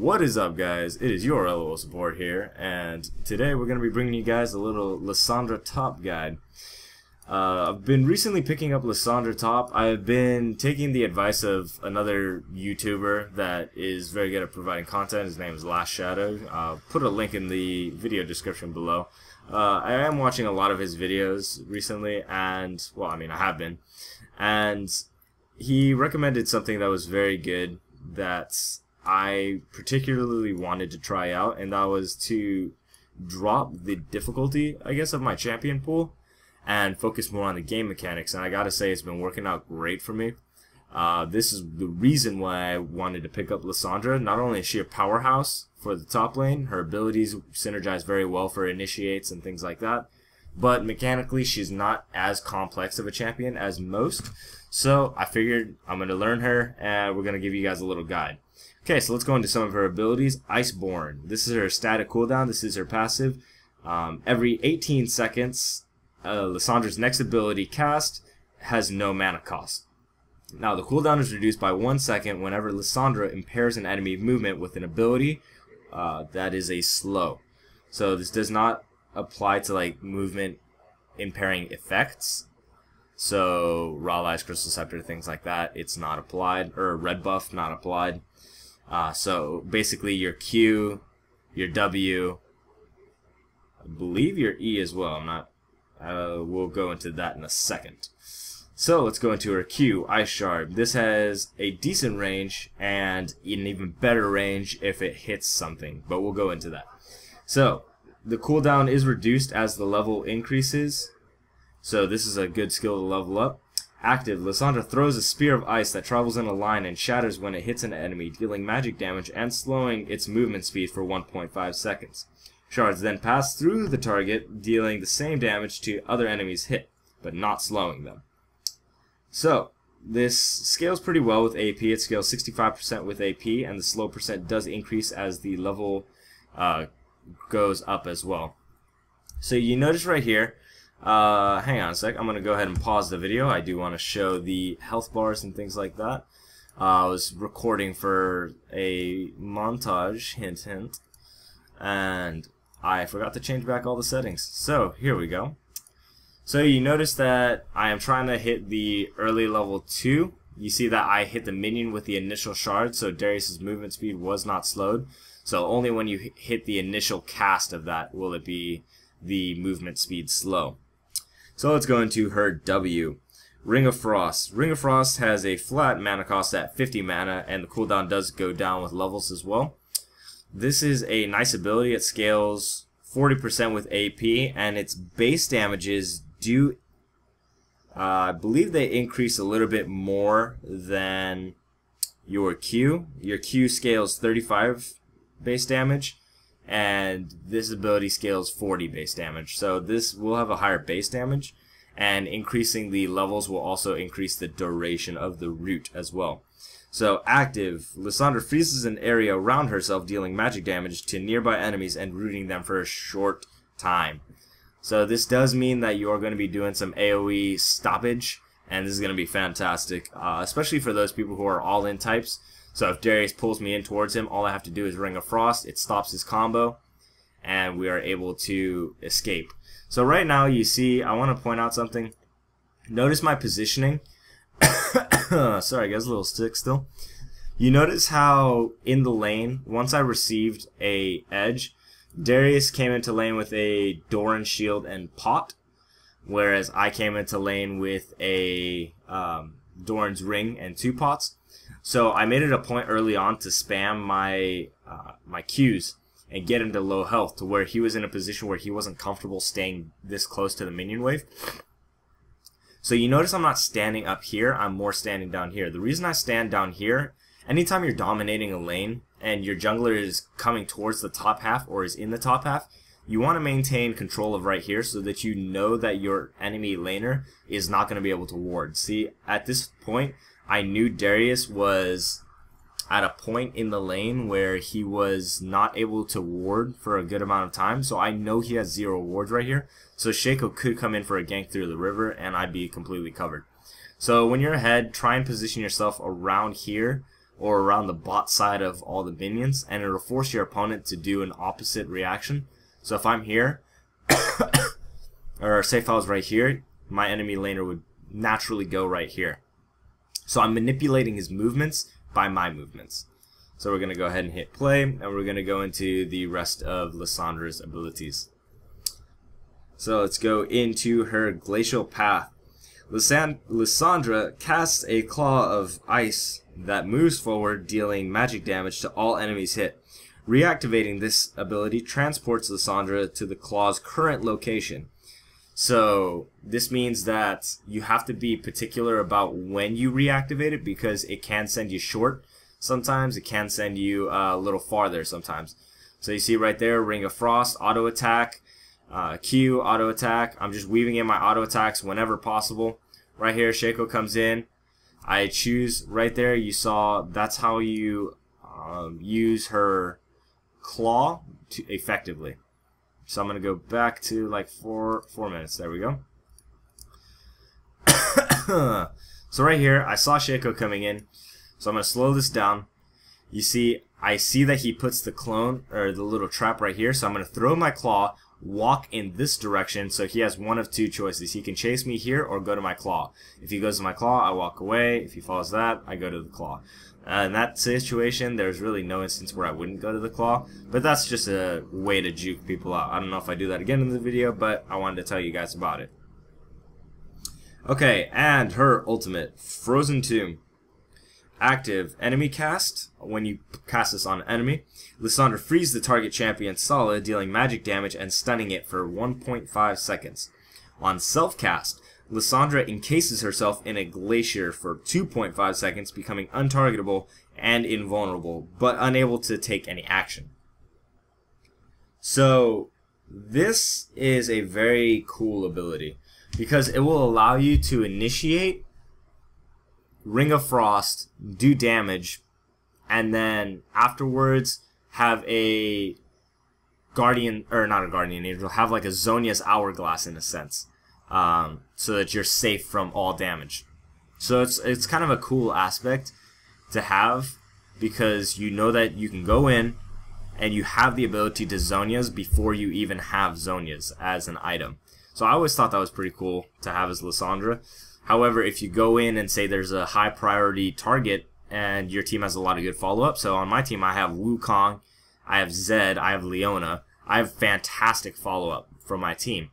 What is up, guys? It is your LOL support here, and today we're going to be bringing you guys a little Lissandra top guide. I've been recently picking up Lissandra top. I've been taking the advice of another YouTuber that is very good at providing content. His name is Last Shadow. I'll put a link in the video description below. I am watching a lot of his videos recently, and, well, I mean, I have been. And he recommended something that was very good that I particularly wanted to try out, and that was to drop the difficulty, I guess, of my champion pool and focus more on the game mechanics. And I gotta say, it's been working out great for me. This is the reason why I wanted to pick up Lissandra. Not only is she a powerhouse for the top lane, her abilities synergize very well for initiates and things like that, but mechanically she's not as complex of a champion as most. So I figured I'm going to learn her, and we're going to give you guys a little guide. Okay, so let's go into some of her abilities. Iceborne. This is her static cooldown. This is her passive. Every 18 seconds, Lissandra's next ability cast has no mana cost. Now, the cooldown is reduced by 1 second whenever Lissandra impairs an enemy movement with an ability that is a slow. So this does not apply to like movement impairing effects. So Raw Eyes, Crystal Scepter, things like that, it's not applied, or red buff not applied. So basically your Q, your W, I believe your E as well. I'm not. We'll go into that in a second. So let's go into her Q, Ice Shard. This has a decent range and an even better range if it hits something, but we'll go into that. So the cooldown is reduced as the level increases. So this is a good skill to level up. Active, Lissandra throws a spear of ice that travels in a line and shatters when it hits an enemy, dealing magic damage and slowing its movement speed for 1.5 seconds. Shards then pass through the target, dealing the same damage to other enemies hit, but not slowing them. So this scales pretty well with AP. It scales 65% with AP, and the slow percent does increase as the level goes up as well. So you notice right here, hang on a sec, I'm going to go ahead and pause the video. I do want to show the health bars and things like that. I was recording for a montage, hint hint, and I forgot to change back all the settings. So here we go. So you notice that I am trying to hit the early level 2. You see that I hit the minion with the initial shard, so Darius's movement speed was not slowed. So only when you hit the initial cast of that will it be the movement speed slow. So let's go into her W. Ring of Frost. Ring of Frost has a flat mana cost at 50 mana, and the cooldown does go down with levels as well. This is a nice ability. It scales 40% with AP, and its base damages do, I believe they increase a little bit more than your Q. Your Q scales 35 base damage, and this ability scales 40 base damage. So this will have a higher base damage, and increasing the levels will also increase the duration of the root as well. So active, Lissandra freezes an area around herself, dealing magic damage to nearby enemies and rooting them for a short time. So this does mean that you are going to be doing some AoE stoppage, and this is going to be fantastic, especially for those people who are all-in types. So if Darius pulls me in towards him, all I have to do is Ring of Frost. It stops his combo, and we are able to escape. So right now, you see, I want to point out something. Notice my positioning. Sorry guys, a little sick still. You notice how in the lane, once I received a edge, Darius came into lane with a Doran shield and pot, whereas I came into lane with a Doran's ring and 2 pots. So I made it a point early on to spam my my Qs and get him to low health, to where he was in a position where he wasn't comfortable staying this close to the minion wave. So you notice I'm not standing up here, I'm more standing down here. The reason I stand down here, anytime you're dominating a lane and your jungler is coming towards the top half or is in the top half, you want to maintain control of right here so that you know that your enemy laner is not going to be able to ward. See, at this point, I knew Darius was at a point in the lane where he was not able to ward for a good amount of time, so I know he has 0 wards right here. So Shaco could come in for a gank through the river, and I'd be completely covered. So when you're ahead, try and position yourself around here or around the bot side of all the minions, and it'll force your opponent to do an opposite reaction. So if I'm here, or say if I was right here, my enemy laner would naturally go right here. So I'm manipulating his movements by my movements. So we're going to go ahead and hit play, and we're going to go into the rest of Lissandra's abilities. So let's go into her Glacial Path. Lissandra casts a claw of ice that moves forward, dealing magic damage to all enemies hit. Reactivating this ability transports Lissandra to the claw's current location. So this means that you have to be particular about when you reactivate it, because it can send you short sometimes, it can send you a little farther sometimes. So you see right there, Ring of Frost, auto attack, Q, auto attack. I'm just weaving in my auto attacks whenever possible. Right here, Shaco comes in. I choose right there, you saw that's how you use her claw effectively. So I'm going to go back to like 4 minutes. There we go. So right here, I saw Shaco coming in. So I'm going to slow this down. You see, I see that he puts the clone, or the little trap right here. So I'm going to throw my claw, walk in this direction. So he has one of two choices. He can chase me here or go to my claw. If he goes to my claw, I walk away. If he follows that, I go to the claw. In that situation, there's really no instance where I wouldn't go to the claw, but that's just a way to juke people out. I don't know if I do that again in the video, but I wanted to tell you guys about it. Okay, and her ultimate, Frozen Tomb. Active enemy cast. When you cast this on an enemy, Lissandra frees the target champion solid, dealing magic damage and stunning it for 1.5 seconds. On self-cast, Lissandra encases herself in a glacier for 2.5 seconds, becoming untargetable and invulnerable, but unable to take any action. So this is a very cool ability, because it will allow you to initiate Ring of Frost, do damage, and then afterwards have a Guardian, or not a Guardian Angel, have like a Zhonya's Hourglass in a sense. So that you're safe from all damage. So it's kind of a cool aspect to have, because you know that you can go in and you have the ability to Zhonya's before you even have Zhonya's as an item. So I always thought that was pretty cool to have as Lissandra. However, if you go in and say there's a high priority target and your team has a lot of good follow-up, so on my team I have Wukong, I have Zed, I have Leona, I have fantastic follow-up from my team.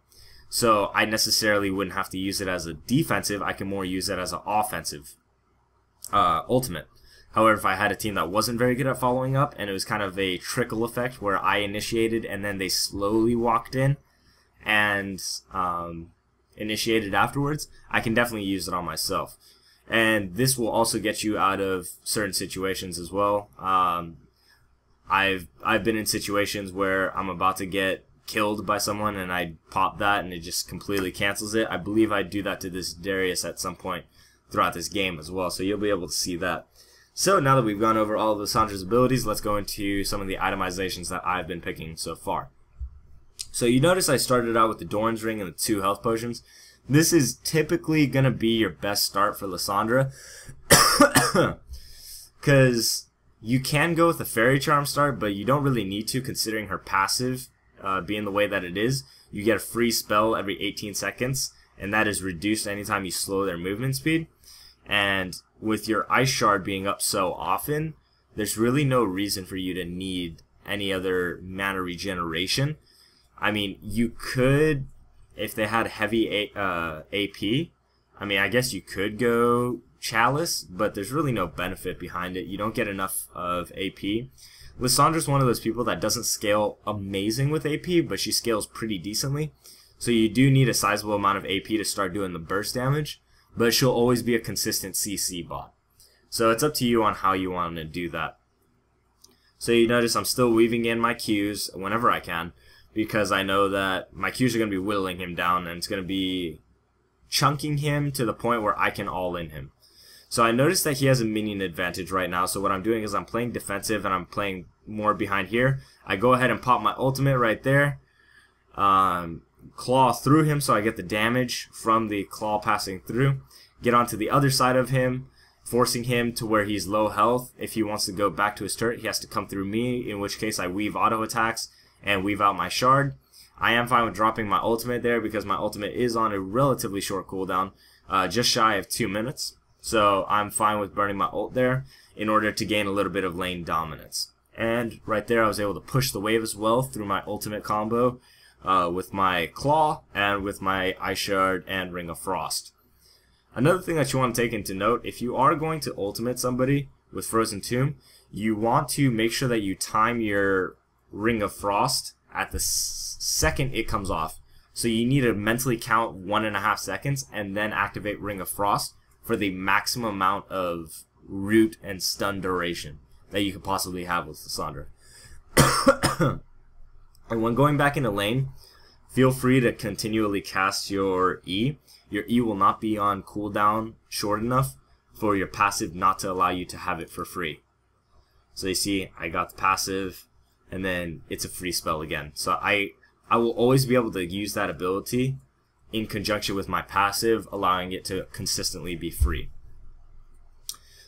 So I necessarily wouldn't have to use it as a defensive, I can more use it as an offensive ultimate. However, if I had a team that wasn't very good at following up, and it was kind of a trickle effect where I initiated and then they slowly walked in and initiated afterwards, I can definitely use it on myself. And this will also get you out of certain situations as well. I've been in situations where I'm about to get killed by someone and I pop that and it just completely cancels it. I believe I do that to this Darius at some point throughout this game as well, so you'll be able to see that. So now that we've gone over all of Lissandra's abilities, let's go into some of the itemizations that I've been picking so far. So you notice I started out with the Doran's Ring and the 2 health potions. This is typically going to be your best start for Lissandra, because you can go with a Fairy Charm start, but you don't really need to, considering her passive being the way that it is. You get a free spell every 18 seconds, and that is reduced anytime you slow their movement speed. And with your Ice Shard being up so often, there's really no reason for you to need any other mana regeneration. I mean, you could, if they had heavy AP, I mean, I guess you could go Chalice, but there's really no benefit behind it. You don't get enough of AP. Lissandra's one of those people that doesn't scale amazing with AP, but she scales pretty decently. So you do need a sizable amount of AP to start doing the burst damage, but she'll always be a consistent CC bot. So it's up to you on how you want to do that. So you notice I'm still weaving in my Qs whenever I can, because I know that my Qs are going to be whittling him down, and it's going to be chunking him to the point where I can all-in him. So I noticed that he has a minion advantage right now, so what I'm doing is I'm playing defensive and I'm playing more behind here. I go ahead and pop my ultimate right there, claw through him so I get the damage from the claw passing through, get onto the other side of him, forcing him to where he's low health. If he wants to go back to his turret, he has to come through me, in which case I weave auto attacks and weave out my shard. I am fine with dropping my ultimate there because my ultimate is on a relatively short cooldown, just shy of 2 minutes. So I'm fine with burning my ult there in order to gain a little bit of lane dominance. And right there I was able to push the wave as well through my ultimate combo with my claw and with my ice shard and ring of frost. Another thing that you want to take into note, if you are going to ultimate somebody with Frozen Tomb, you want to make sure that you time your ring of frost at the second it comes off. So you need to mentally count 1.5 seconds and then activate Ring of Frost for the maximum amount of root and stun duration that you could possibly have with Lissandra. And when going back into lane, feel free to continually cast your E. Your E will not be on cooldown short enough for your passive not to allow you to have it for free. So you see, I got the passive, and then it's a free spell again. So I will always be able to use that ability in conjunction with my passive, allowing it to consistently be free.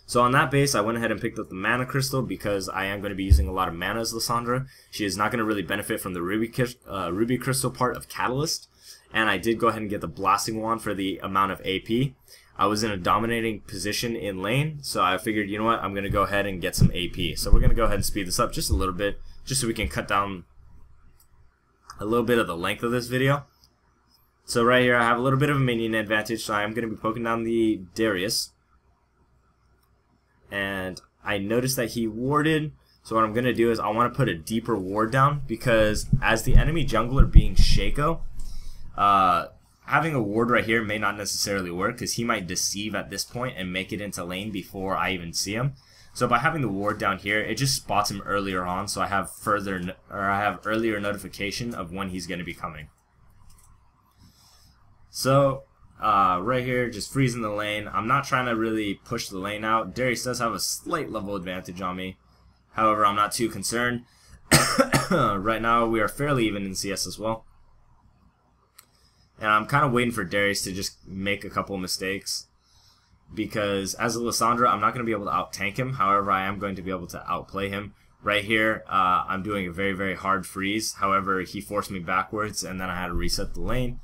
So on that base, I went ahead and picked up the mana crystal because I am going to be using a lot of mana as Lissandra. She is not going to really benefit from the ruby crystal part of Catalyst. And I did go ahead and get the blasting wand for the amount of AP. I was in a dominating position in lane, so I figured, you know what, I'm going to go ahead and get some AP. So we're going to go ahead and speed this up just a little bit, just so we can cut down a little bit of the length of this video. So right here I have a little bit of a minion advantage, so I am going to be poking down the Darius. And I noticed that he warded, so what I'm going to do is I want to put a deeper ward down, because as the enemy jungler being Shaco, having a ward right here may not necessarily work, because he might deceive at this point and make it into lane before I even see him. So by having the ward down here, it just spots him earlier on, so I have earlier notification of when he's going to be coming. So right here, just freezing the lane. I'm not trying to really push the lane out. Darius does have a slight level advantage on me. However, I'm not too concerned. Right now, we are fairly even in CS as well. And I'm kind of waiting for Darius to just make a couple mistakes, because as a Lissandra, I'm not going to be able to out-tank him. However, I am going to be able to outplay him. Right here, I'm doing a very, very hard freeze. However, he forced me backwards, and then I had to reset the lane.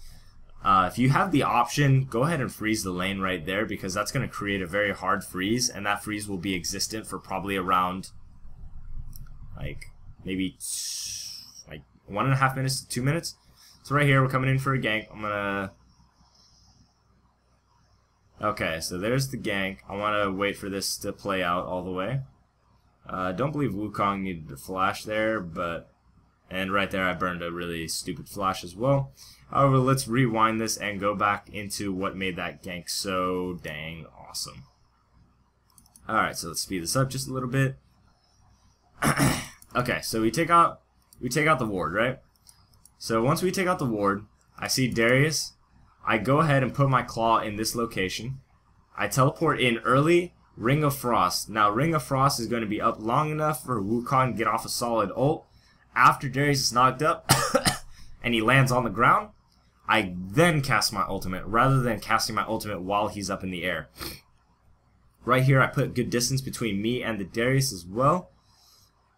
If you have the option, go ahead and freeze the lane right there, because that's going to create a very hard freeze, and that freeze will be existent for probably around, like, maybe like 1.5 minutes to 2 minutes. So right here, we're coming in for a gank. I'm gonna... Okay, so there's the gank. I want to wait for this to play out all the way. I don't believe Wukong needed to flash there, but... And right there, I burned a really stupid flash as well. However, let's rewind this and go back into what made that gank so dang awesome. Alright, so let's speed this up just a little bit. Okay, so we take out the ward, right? So once we take out the ward, I see Darius. I go ahead and put my claw in this location. I teleport in early, Ring of Frost. Now, Ring of Frost is going to be up long enough for Wukong to get off a solid ult. After Darius is knocked up and he lands on the ground, I then cast my ultimate, rather than casting my ultimate while he's up in the air. Right here, I put good distance between me and the Darius as well.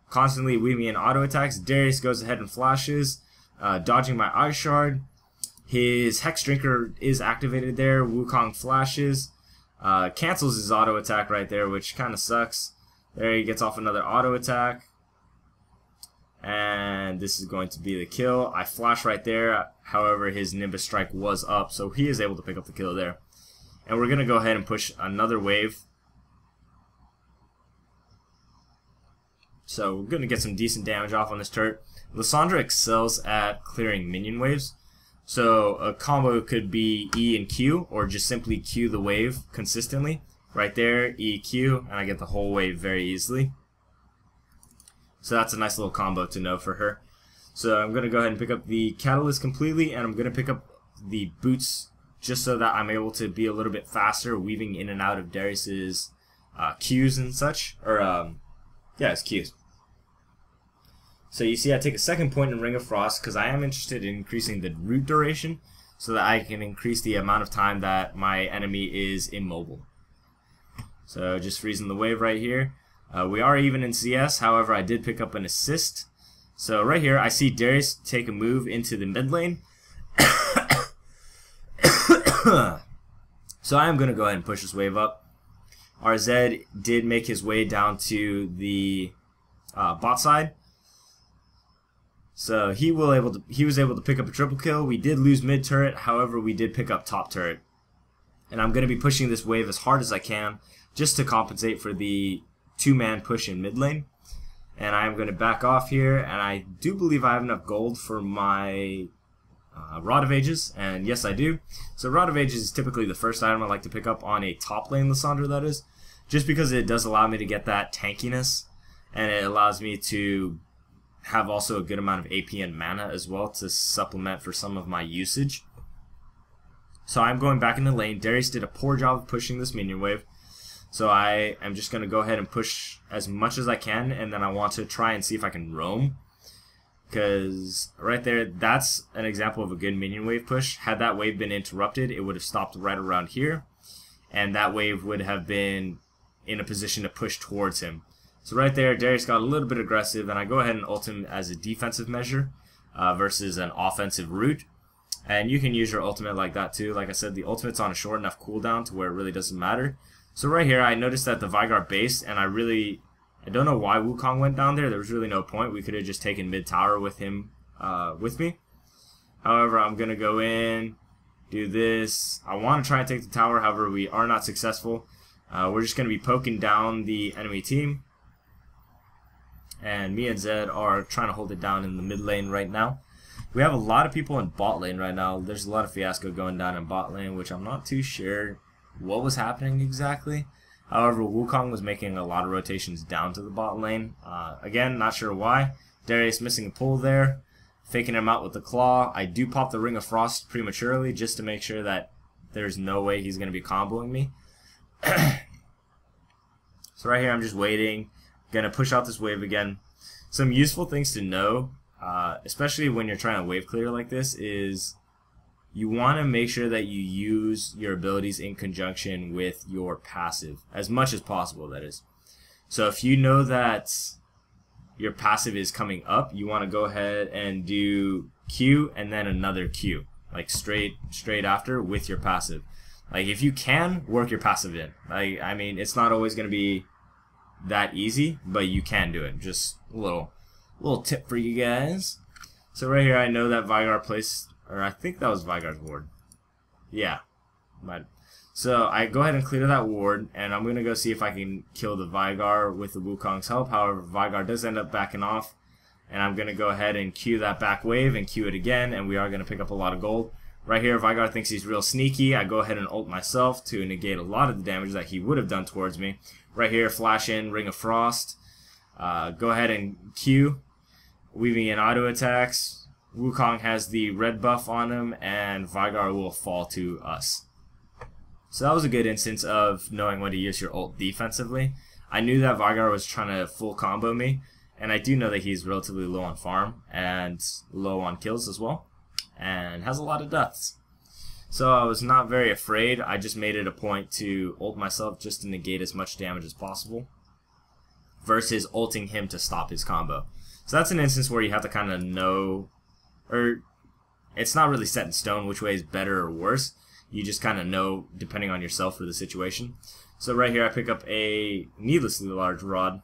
Constantly weaving in auto attacks. Darius goes ahead and flashes, dodging my Ice Shard. His Hex Drinker is activated there. Wukong flashes, cancels his auto attack right there, which kind of sucks. There, he gets off another auto attack. And this is going to be the kill. I flash right there. However, his Nimbus Strike was up, so he is able to pick up the kill there. And we're going to go ahead and push another wave. So we're going to get some decent damage off on this turret. Lissandra excels at clearing minion waves. So a combo could be E and Q, or just simply Q the wave consistently. Right there, E, Q, and I get the whole wave very easily. So that's a nice little combo to know for her. So I'm going to go ahead and pick up the Catalyst completely, and I'm going to pick up the boots just so that I'm able to be a little bit faster, weaving in and out of Darius's Qs and such. Or, yeah, it's Qs. So you see I take a second point in Ring of Frost because I am interested in increasing the root duration so that I can increase the amount of time that my enemy is immobile. So just freezing the wave right here. We are even in CS, however I did pick up an assist. So right here I see Darius take a move into the mid lane. So I am going to go ahead and push this wave up. RZ did make his way down to the bot side. So he was able to pick up a triple kill. We did lose mid turret, however we did pick up top turret. And I'm going to be pushing this wave as hard as I can just to compensate for the 2-man push in mid lane. And I'm going to back off here, and I do believe I have enough gold for my Rod of Ages, and yes I do. So Rod of Ages is typically the first item I like to pick up on a top lane Lissandra, that is, just because it does allow me to get that tankiness, and it allows me to have also a good amount of AP and mana as well to supplement for some of my usage. So I'm going back into lane. Darius did a poor job of pushing this minion wave, so I am just going to go ahead and push as much as I can, and then I want to try and see if I can roam. Because right there, that's an example of a good minion wave push. Had that wave been interrupted, it would have stopped right around here, and that wave would have been in a position to push towards him. So right there, Darius got a little bit aggressive, and I go ahead and ult him as a defensive measure versus an offensive route. And you can use your ultimate like that too. Like I said, the ultimate's on a short enough cooldown to where it really doesn't matter. So right here, I noticed that the Veigar base, and I don't know why Wukong went down there. There was really no point. We could have just taken mid tower with him, with me. However, I'm going to go in, do this. I want to try and take the tower. However, we are not successful. We're just going to be poking down the enemy team. And me and Zed are trying to hold it down in the mid lane right now. We have a lot of people in bot lane right now. There's a lot of fiasco going down in bot lane, which I'm not too sure what was happening exactly. However, Wukong was making a lot of rotations down to the bot lane. Again, not sure why. Darius missing a pull there, faking him out with the claw. I do pop the Ring of Frost prematurely just to make sure that there's no way he's going to be comboing me. So right here I'm just waiting. Going to push out this wave again. Some useful things to know, especially when you're trying to wave clear like this, is you want to make sure that you use your abilities in conjunction with your passive as much as possible, that is. So if you know that your passive is coming up, you want to go ahead and do Q and then another Q, like straight after with your passive. Like if you can, work your passive in. Like, I mean, it's not always going to be that easy, but you can do it. Just a little tip for you guys. So right here I know that Veigar placed, or I think that was Veigar's ward. Yeah. So I go ahead and clear that ward, and I'm going to go see if I can kill the Veigar with the Wukong's help. However, Veigar does end up backing off, and I'm going to go ahead and Q that back wave and Q it again, and we are going to pick up a lot of gold. Right here, Veigar thinks he's real sneaky. I go ahead and ult myself to negate a lot of the damage that he would have done towards me. Right here, flash in, Ring of Frost. Go ahead and Q, weaving in auto attacks. Wukong has the red buff on him, and Veigar will fall to us. So that was a good instance of knowing when to use your ult defensively. I knew that Veigar was trying to full combo me, and I do know that he's relatively low on farm and low on kills as well, and has a lot of deaths. So I was not very afraid. I just made it a point to ult myself just to negate as much damage as possible versus ulting him to stop his combo. So that's an instance where you have to kind of know, or it's not really set in stone which way is better or worse. You just kind of know depending on yourself for the situation. So right here I pick up a needlessly large rod,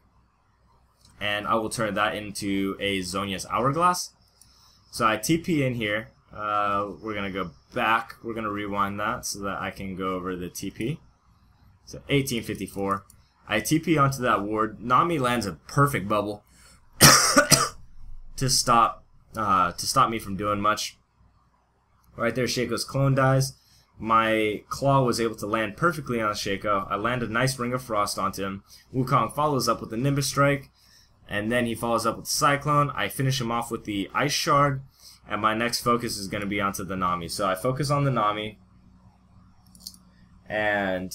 and I will turn that into a Zhonya's Hourglass. So I TP in here. We're going to go back. We're going to rewind that so that I can go over the TP. So 1854. I TP onto that ward. Nami lands a perfect bubble to stop me from doing much. Right there, Shaco's clone dies. My claw was able to land perfectly on Shaco. I land a nice Ring of Frost onto him. Wukong follows up with the Nimbus Strike, and then he follows up with the Cyclone. I finish him off with the Ice Shard, and my next focus is going to be onto the Nami. So I focus on the Nami, and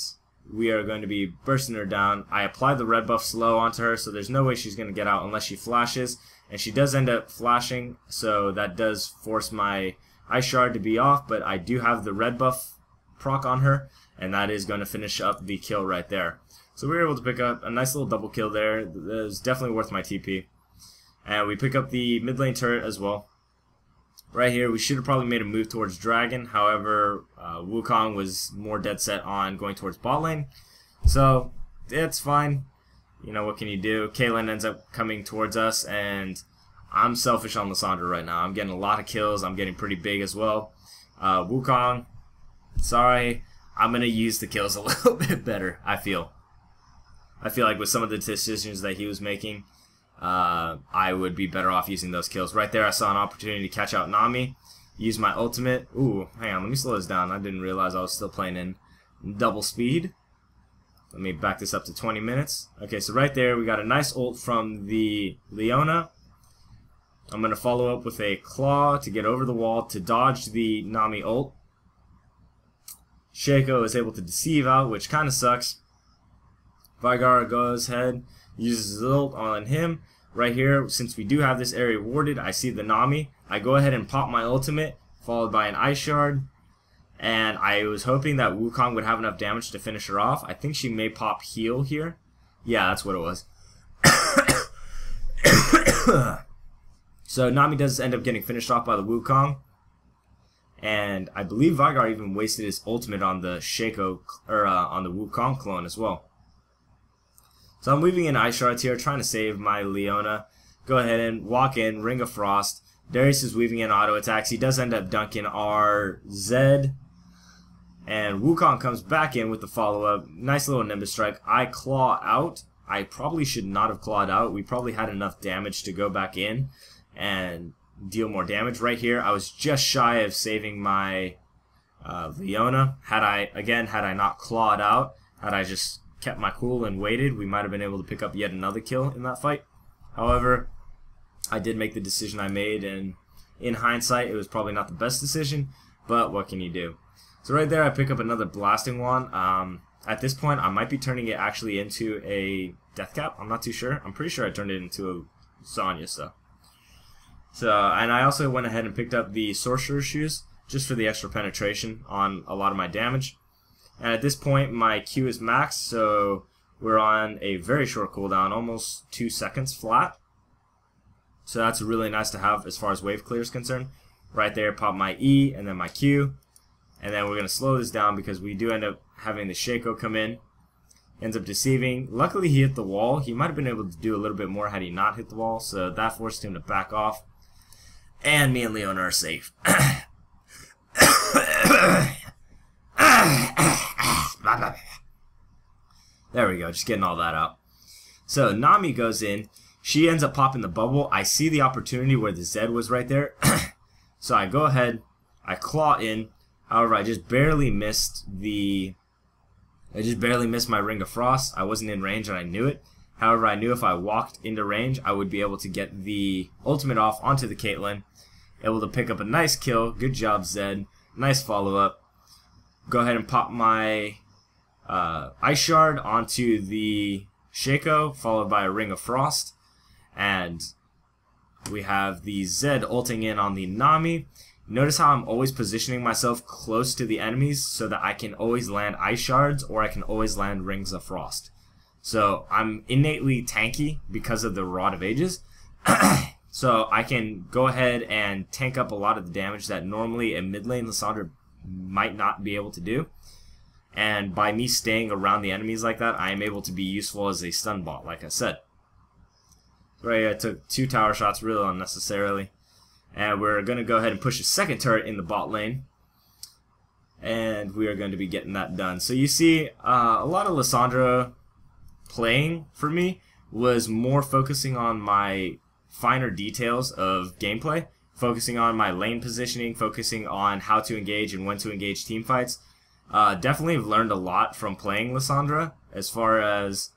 we are going to be bursting her down. I apply the red buff slow onto her, so there's no way she's going to get out unless she flashes, and she does end up flashing, so that does force my Ice Shard to be off, but I do have the red buff proc on her, and that is going to finish up the kill right there. So we were able to pick up a nice little double kill there. That was definitely worth my TP. And we pick up the mid lane turret as well. Right here, we should have probably made a move towards Dragon. However, Wukong was more dead set on going towards bot lane. So, it's fine. You know, what can you do? Caitlyn ends up coming towards us, and I'm selfish on Lissandra right now. I'm getting a lot of kills. I'm getting pretty big as well. Wukong, sorry. I'm going to use the kills a little bit better, I feel. I feel like with some of the decisions that he was making, I would be better off using those kills. Right there, I saw an opportunity to catch out Nami. Use my ultimate. Ooh, hang on, let me slow this down. I didn't realize I was still playing in double speed. Let me back this up to 20 minutes. Okay, so right there, we got a nice ult from the Leona. I'm going to follow up with a claw to get over the wall to dodge the Nami ult. Shaco is able to deceive out, which kind of sucks. Vigara goes ahead, uses his ult on him. Right here, since we do have this area warded, I see the Nami. I go ahead and pop my ultimate, followed by an Ice Shard. And I was hoping that Wukong would have enough damage to finish her off. I think she may pop heal here. Yeah, that's what it was. So Nami does end up getting finished off by the Wukong. And I believe Vigar even wasted his ultimate on the Shaco, or on the Wukong clone as well. So I'm weaving in Ice Shards here, trying to save my Leona. Go ahead and walk in, Ring of Frost. Darius is weaving in auto attacks. He does end up dunking our Zed. And Wukong comes back in with the follow-up. Nice little Nimbus Strike. I claw out. I probably should not have clawed out. We probably had enough damage to go back in and deal more damage. Right here, I was just shy of saving my Leona. Had I not clawed out, had I just kept my cool and waited, we might have been able to pick up yet another kill in that fight. However, I did make the decision I made, and in hindsight, it was probably not the best decision, but what can you do? So right there, I pick up another Blasting Wand. At this point, I might be turning it actually into a Death Cap. I'm not too sure. I'm pretty sure I turned it into a Sonya stuff. So, and I also went ahead and picked up the Sorcerer's Shoes, just for the extra penetration on a lot of my damage. And at this point, my Q is maxed, so we're on a very short cooldown, almost 2 seconds flat. So that's really nice to have as far as wave clear is concerned. Right there, pop my E and then my Q. And then we're going to slow this down because we do end up having the Shaco come in. Ends up deceiving. Luckily, he hit the wall. He might have been able to do a little bit more had he not hit the wall, so that forced him to back off. And me and Leona are safe. There we go, just getting all that out. So Nami goes in. She ends up popping the bubble. I see the opportunity where the Zed was right there. So I go ahead, I claw in. However, I just barely missed my Ring of Frost. I wasn't in range and I knew it. However, I knew if I walked into range, I would be able to get the ultimate off onto the Caitlyn. Able to pick up a nice kill. Good job, Zed. Nice follow-up. Go ahead and pop my Ice Shard onto the Shaco, followed by a Ring of Frost. And we have the Zed ulting in on the Nami. Notice how I'm always positioning myself close to the enemies so that I can always land Ice Shards or I can always land Rings of Frost. So I'm innately tanky because of the Rod of Ages. So I can go ahead and tank up a lot of the damage that normally a mid lane Lissandra might not be able to do. And by me staying around the enemies like that, I am able to be useful as a stun bot, like I said. Right, I took 2 tower shots really unnecessarily. And we're going to go ahead and push a second turret in the bot lane. And we are going to be getting that done. So you see, a lot of Lissandra playing for me was more focusing on my finer details of gameplay. Focusing on my lane positioning, focusing on how to engage and when to engage team fights. Definitely have learned a lot from playing Lissandra as far as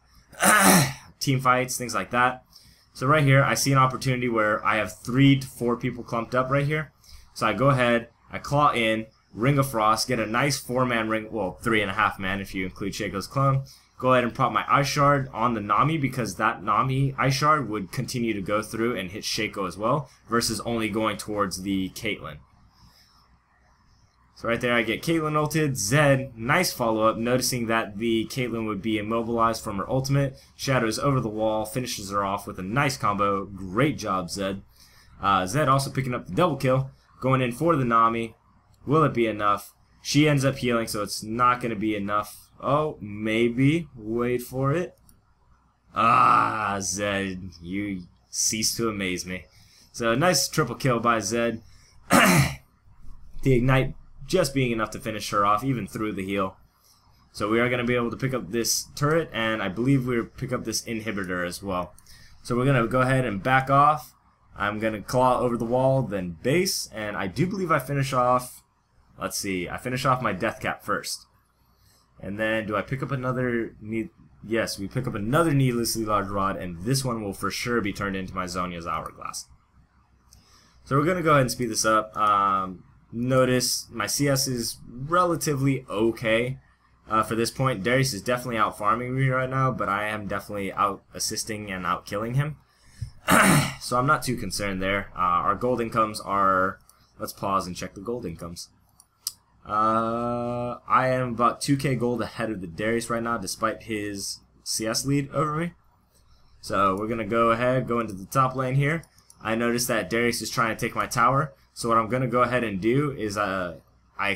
team fights, things like that. So right here, I see an opportunity where I have 3 to 4 people clumped up right here. So I go ahead, I claw in, Ring of Frost, get a nice 4-man ring, well, 3.5 man if you include Shaco's clone. Go ahead and pop my Ice Shard on the Nami because that Nami Ice Shard would continue to go through and hit Shaco as well, versus only going towards the Caitlyn. So right there I get Caitlyn ulted, Zed, nice follow-up, noticing that the Caitlyn would be immobilized from her ultimate, shadows over the wall, finishes her off with a nice combo. Great job, Zed. Zed also picking up the double kill, going in for the Nami. Will it be enough? She ends up healing, so it's not going to be enough. Oh, maybe. Wait for it. Ah, Zed, you cease to amaze me. So nice triple kill by Zed. The ignite just being enough to finish her off, even through the heal. So we are going to be able to pick up this turret, and I believe we'll pick up this inhibitor as well. So we're going to go ahead and back off. I'm going to claw over the wall, then base, and I do believe I finish off, let's see, I finish off my death cap first. And then do I pick up another, yes, we pick up another needlessly large rod, and this one will for sure be turned into my Zhonya's hourglass. So we're going to go ahead and speed this up. Notice my CS is relatively okay for this point. Darius is definitely out farming me right now, but I am definitely out assisting and out killing him. So I'm not too concerned there. Our gold incomes are, let's pause and check the gold incomes. I am about 2k gold ahead of the Darius right now, despite his CS lead over me. So we're going to go ahead, go into the top lane here. I noticed that Darius is trying to take my tower. So what I'm going to go ahead and do is I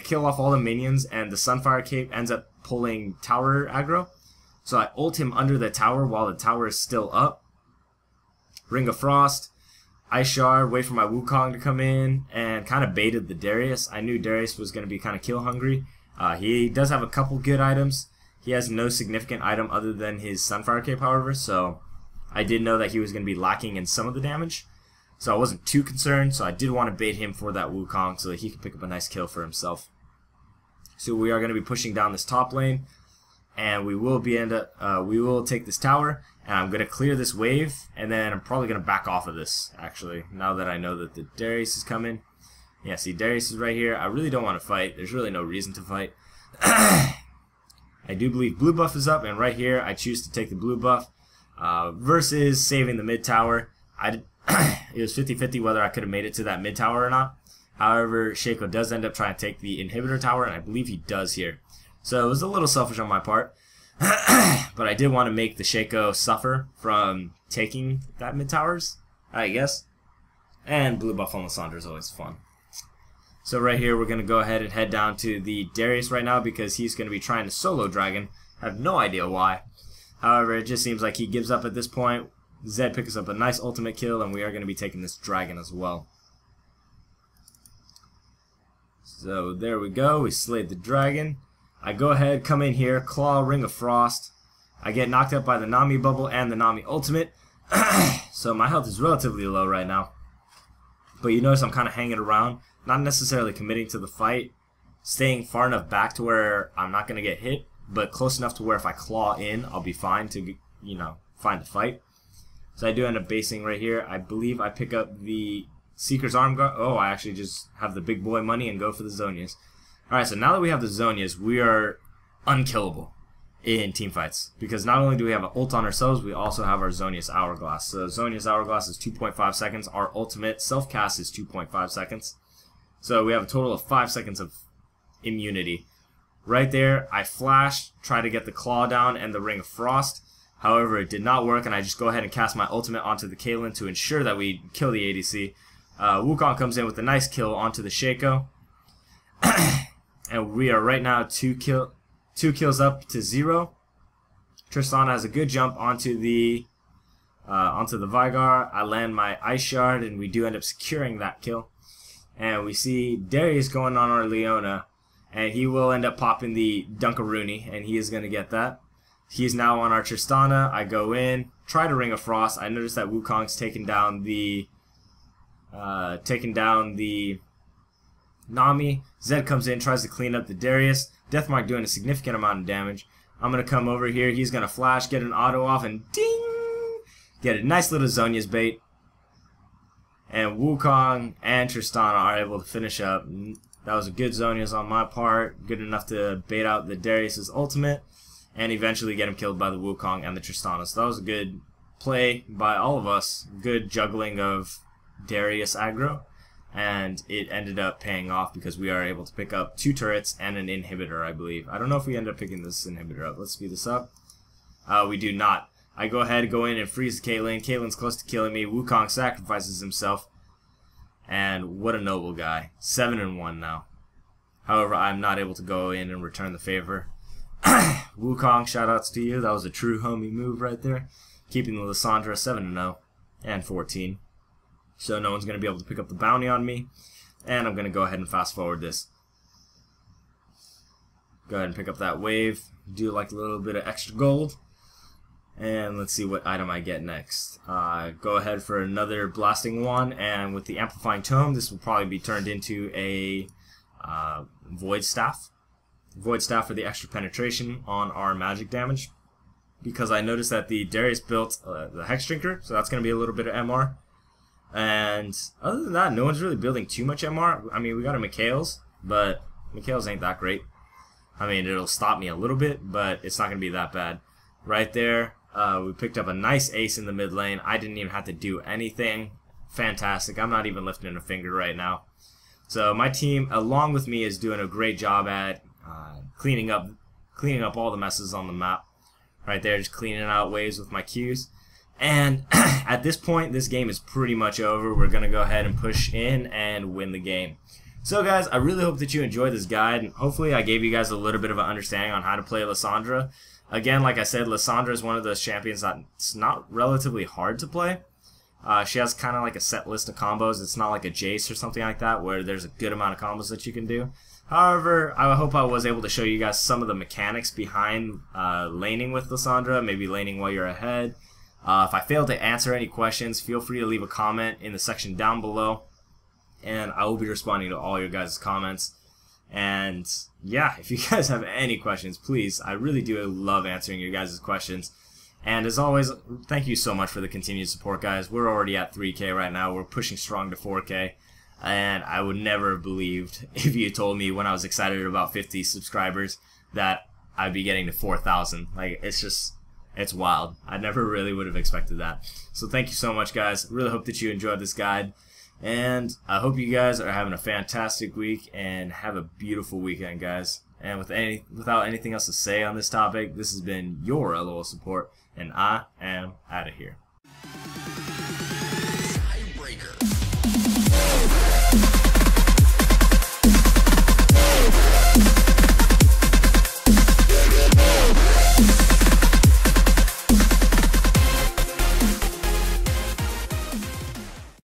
kill off all the minions, and the Sunfire Cape ends up pulling tower aggro. So I ult him under the tower while the tower is still up. Ring of Frost, Ice Shard, wait for my Wukong to come in, and kind of baited the Darius. I knew Darius was going to be kind of kill hungry. He does have a couple good items. He has no significant item other than his Sunfire Cape, however, so I did know that he was going to be lacking in some of the damage. So I wasn't too concerned, so I did want to bait him for that Wukong so that he could pick up a nice kill for himself. So we are going to be pushing down this top lane, and we will take this tower, and I'm going to clear this wave, and then I'm probably going to back off of this, actually, now that I know that the Darius is coming. Yeah, see, Darius is right here. I really don't want to fight. There's really no reason to fight. I do believe blue buff is up, and right here I choose to take the blue buff versus saving the mid tower. It was 50-50 whether I could have made it to that mid tower or not. However, Shaco does end up trying to take the inhibitor tower, and I believe he does here. So it was a little selfish on my part, but I did want to make the Shaco suffer from taking that mid towers, I guess. And blue buff on Lissandra is always fun. So right here, we're going to go ahead and head down to the Darius right now because he's going to be trying to solo dragon. I have no idea why. However, it just seems like he gives up at this point. Zed picks up a nice ultimate kill, and we are going to be taking this dragon as well. So there we go. We slayed the dragon. I go ahead, come in here, claw, Ring of Frost. I get knocked up by the Nami bubble and the Nami ultimate. So my health is relatively low right now. But you notice I'm kind of hanging around, not necessarily committing to the fight, staying far enough back to where I'm not going to get hit, but close enough to where if I claw in, I'll be fine to, find the fight. So I do end up basing right here. I believe I pick up the Seeker's Arm Guard. Oh, I actually just have the big boy money and go for the Zhonyas. Alright, so now that we have the Zhonyas, we are unkillable in teamfights. Because not only do we have an ult on ourselves, we also have our Zhonya's Hourglass. So Zhonya's Hourglass is 2.5 seconds. Our ultimate self-cast is 2.5 seconds. So we have a total of 5 seconds of immunity. Right there, I flash, try to get the claw down and the Ring of Frost. However, it did not work, and I just go ahead and cast my ultimate onto the Caitlyn to ensure that we kill the ADC. Wukong comes in with a nice kill onto the Shaco. And we are right now two kills up to 0. Tristana has a good jump onto the Vigar. I land my Ice Shard, and we do end up securing that kill. And we see Darius going on our Leona, and he will end up popping the Dunkaroony, and he is going to get that. He's now on our Tristana. I go in, try to Ring of Frost. I notice that Wukong's taken down the Nami. Zed comes in, tries to clean up the Darius. Deathmark doing a significant amount of damage. I'm going to come over here. He's going to flash, get an auto off, and ding! Get a nice little Zhonya's bait. And Wukong and Tristana are able to finish up. That was a good Zhonya's on my part. Good enough to bait out the Darius's ultimate. And eventually get him killed by the Wukong and the Tristana. So that was a good play by all of us. Good juggling of Darius aggro. and it ended up paying off because we are able to pick up 2 turrets and an inhibitor, I believe. I don't know if we end up picking this inhibitor up. Let's speed this up. We do not. I go ahead, go in and freeze Caitlyn. Caitlyn's close to killing me. Wukong sacrifices himself. And what a noble guy. 7-1 now. However, I'm not able to go in and return the favor. Wukong, shoutouts to you. That was a true homie move right there. Keeping the Lissandra 7-0 and 14. So no one's going to be able to pick up the bounty on me. And I'm going to go ahead and fast forward this. Go ahead and pick up that wave. Do like a little bit of extra gold. And let's see what item I get next. Go ahead for another blasting one, and with the amplifying tome, this will probably be turned into a void staff. Void staff for the extra penetration on our magic damage, because I noticed that the Darius built the Hex Drinker, so that's going to be a little bit of MR. And other than that, no one's really building too much MR. I mean, we got a Mikhail's, but Mikhail's ain't that great. I mean, it'll stop me a little bit, but it's not going to be that bad. Right there. We picked up a nice ace in the mid lane. I didn't even have to do anything. Fantastic. I'm not even lifting a finger right now. So my team, along with me, is doing a great job at cleaning up all the messes on the map. Right there, just cleaning out waves with my Qs. And at this point, this game is pretty much over. We're going to go ahead and push in and win the game. So guys, I really hope that you enjoyed this guide. And hopefully I gave you guys a little bit of an understanding on how to play Lissandra. Again, like I said, Lissandra is one of those champions that's not relatively hard to play. She has kind of like a set list of combos. It's not like a Jace or something like that where there's a good amount of combos that you can do. However, I hope I was able to show you guys some of the mechanics behind laning with Lissandra, maybe laning while you're ahead. If I failed to answer any questions, feel free to leave a comment in the section down below, and I will be responding to all your guys' comments. And yeah, if you guys have any questions, please, I really do love answering your guys' questions. And as always, thank you so much for the continued support, guys. We're already at 3K right now. We're pushing strong to 4K. And I would never have believed if you told me when I was excited about 50 subscribers that I'd be getting to 4,000. Like, it's wild. I never really would have expected that. So thank you so much, guys. Really hope that you enjoyed this guide. And I hope you guys are having a fantastic week and have a beautiful weekend, guys. And without anything else to say on this topic, this has been your LOL support, and I am out of here.